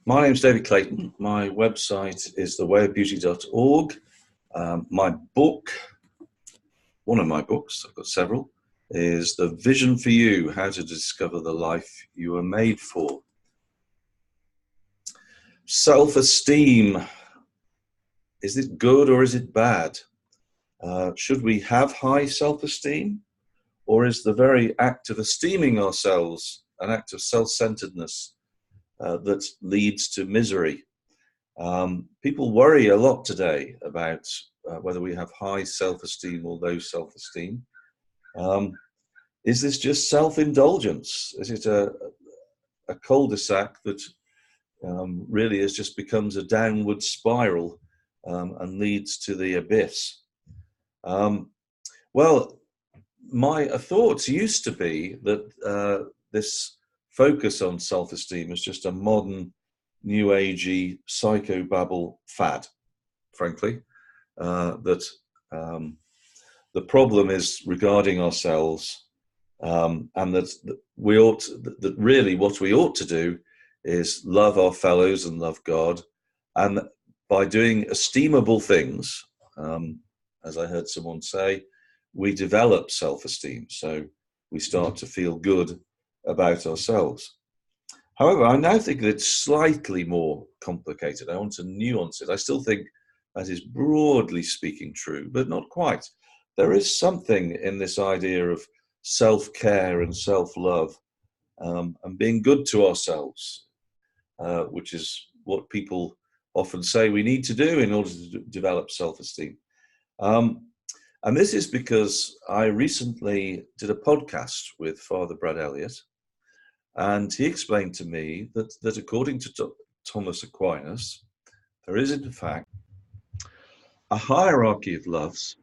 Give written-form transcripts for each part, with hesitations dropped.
My name's David Clayton. My website is thewayofbeauty.org. My book, one of my books, I've got several, is The Vision for You, How to Discover the Life You Were Made For. Self-esteem, is it good or is it bad? Should we have high self-esteem? Or is the very act of esteeming ourselves an act of self-centeredness that leads to misery? People worry a lot today about whether we have high self-esteem or low self-esteem. Is this just self-indulgence? Is it a cul-de-sac that really just becomes a downward spiral and leads to the abyss? Well, my thoughts used to be that this focus on self-esteem is just a modern new agey psychobabble fad, frankly, that the problem is regarding ourselves, and that that really what we ought to do is love our fellows and love God, and by doing esteemable things, as I heard someone say, we develop self-esteem, so we start to feel good about ourselves. However, I now think that it's slightly more complicated. I want to nuance it. I still think that is broadly speaking true, but not quite. There is something in this idea of self-care and self-love, and being good to ourselves, which is what people often say we need to do in order to develop self-esteem. And this is because I recently did a podcast with Father Brad Elliott, and he explained to me that according to Thomas Aquinas, there is in fact a hierarchy of loves,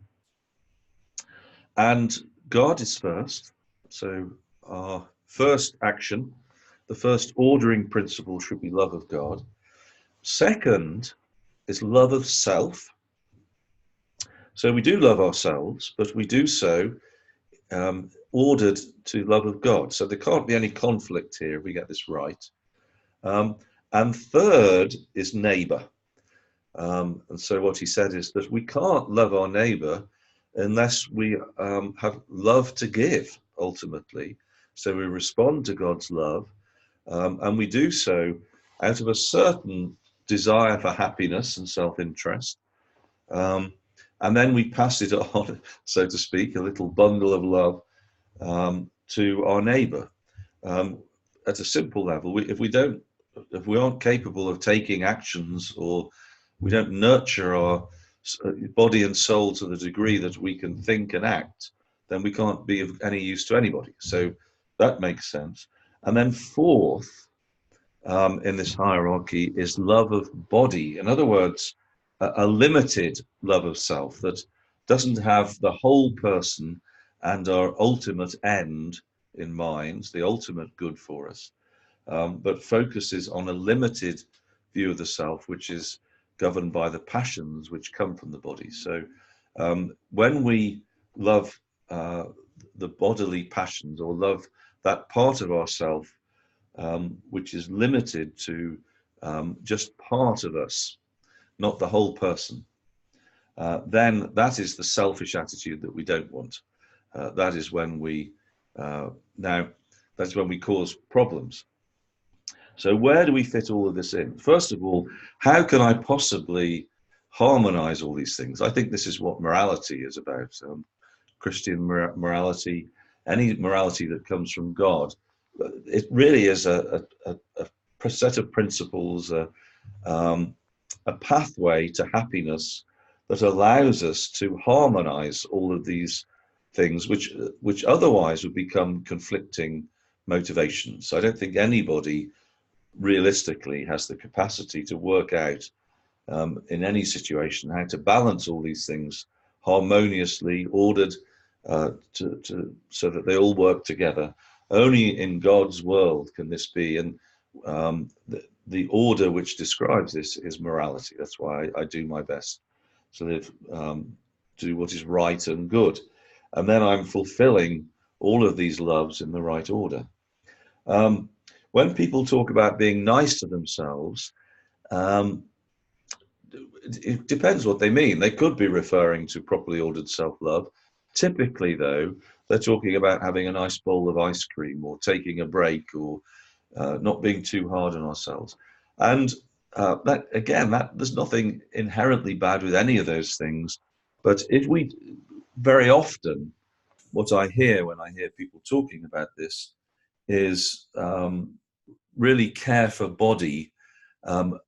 and God is first. So our first action, the first ordering principle, should be love of God. Second is love of self. So we do love ourselves, but we do so ordered to love of God. So there can't be any conflict here if we get this right. And third is neighbor. And so what he said is that we can't love our neighbor unless we have love to give, ultimately. So we respond to God's love, and we do so out of a certain desire for happiness and self-interest. And then we pass it on, so to speak, a little bundle of love to our neighbor. At a simple level, if we aren't capable of taking actions, or we don't nurture our body and soul to the degree that we can think and act, then we can't be of any use to anybody. So that makes sense. And then fourth, in this hierarchy, is love of body. In other words, a limited love of self that doesn't have the whole person and our ultimate end in mind, the ultimate good for us, but focuses on a limited view of the self, which is governed by the passions which come from the body. So when we love the bodily passions, or love that part of ourself which is limited to just part of us, not the whole person, then that is the selfish attitude that we don't want. That is when we that's when we cause problems. So where do we fit all of this in? First of all, how can I possibly harmonize all these things? I think this is what morality is about. Christian morality, any morality that comes from God, it really is a set of principles, a pathway to happiness that allows us to harmonize all of these things which otherwise would become conflicting motivations. So I don't think anybody realistically has the capacity to work out in any situation how to balance all these things harmoniously, ordered so that they all work together. Only in God's world can this be, and the order which describes this is morality. That's why I do my best to live, do what is right and good, and then I'm fulfilling all of these loves in the right order. when people talk about being nice to themselves, um, it depends what they mean. They could be referring to properly ordered self-love. Typically, though, they're talking about having a nice bowl of ice cream or taking a break or not being too hard on ourselves. And that again, that there's nothing inherently bad with any of those things. But if we very often, what I hear when I hear people talking about this is really care for body um,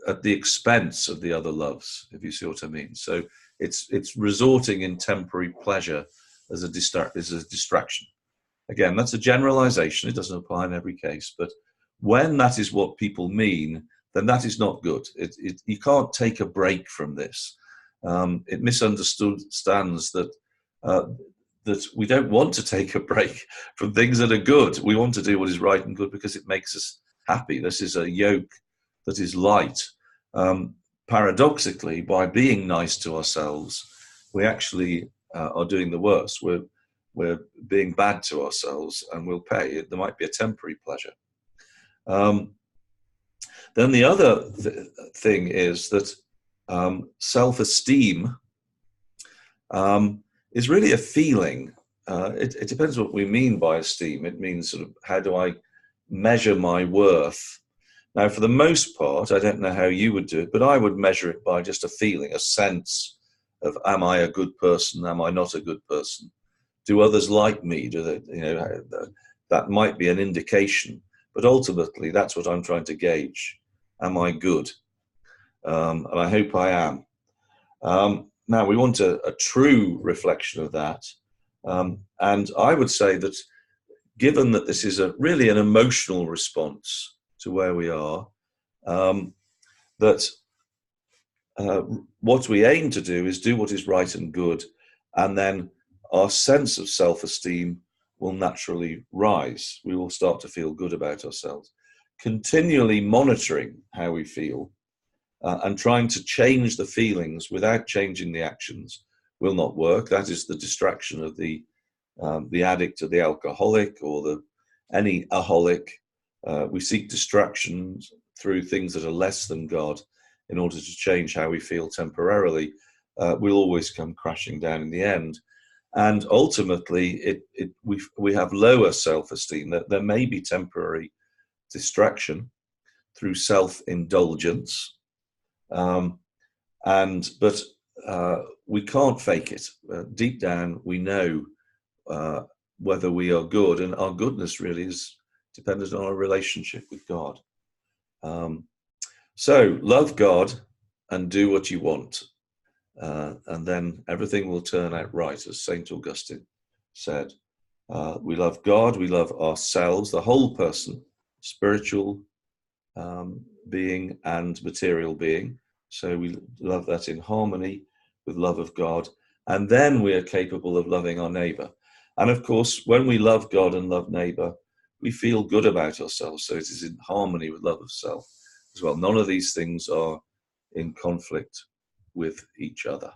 at the expense of the other loves, if you see what I mean. So it's resorting in temporary pleasure as a distraction. Again, that's a generalization. It doesn't apply in every case, but when that is what people mean, then that is not good. You can't take a break from this. It misunderstands uh, that we don't want to take a break from things that are good. We want to do what is right and good because it makes us happy. This is a yoke that is light. Um, Paradoxically, by being nice to ourselves, we actually are doing the worst. We're being bad to ourselves, and we'll pay. There might be a temporary pleasure. Um, then the other thing is that self-esteem is really a feeling. It depends what we mean by esteem. It means sort of how do I measure my worth? Now, for the most part, I don't know how you would do it, but I would measure it by just a feeling, a sense of, am I a good person? Am I not a good person? Do others like me? Do they, that might be an indication, but ultimately that's what I'm trying to gauge. Am I good? And I hope I am. Now we want a true reflection of that. And I would say that given that this is really an emotional response to where we are, that what we aim to do is do what is right and good, and then our sense of self-esteem will naturally rise. We will start to feel good about ourselves. Continually monitoring how we feel and trying to change the feelings without changing the actions will not work. That is the distraction of the addict or the alcoholic or any aholic. We seek distractions through things that are less than God in order to change how we feel temporarily. We'll always come crashing down in the end. And ultimately, we have lower self-esteem. That there may be temporary distraction through self-indulgence, but we can't fake it. Deep down, we know whether we are good, and our goodness really is dependent on our relationship with God. So love God and do what you want. And then everything will turn out right, as St. Augustine said. We love God, we love ourselves, the whole person, spiritual being and material being. So we love that in harmony with love of God. And then we are capable of loving our neighbor. And of course, when we love God and love neighbor, we feel good about ourselves. So it is in harmony with love of self as well. None of these things are in conflict with each other.